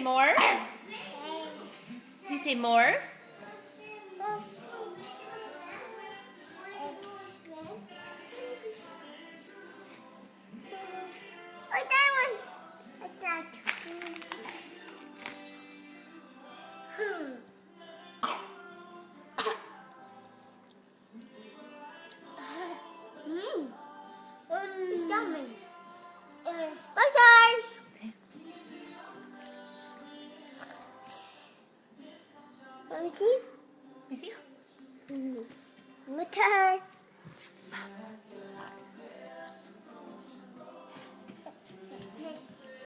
more? You say more? Oh, that one. What's that? It's yummy. My turn. Okay. Let me see. Let me see. My turn.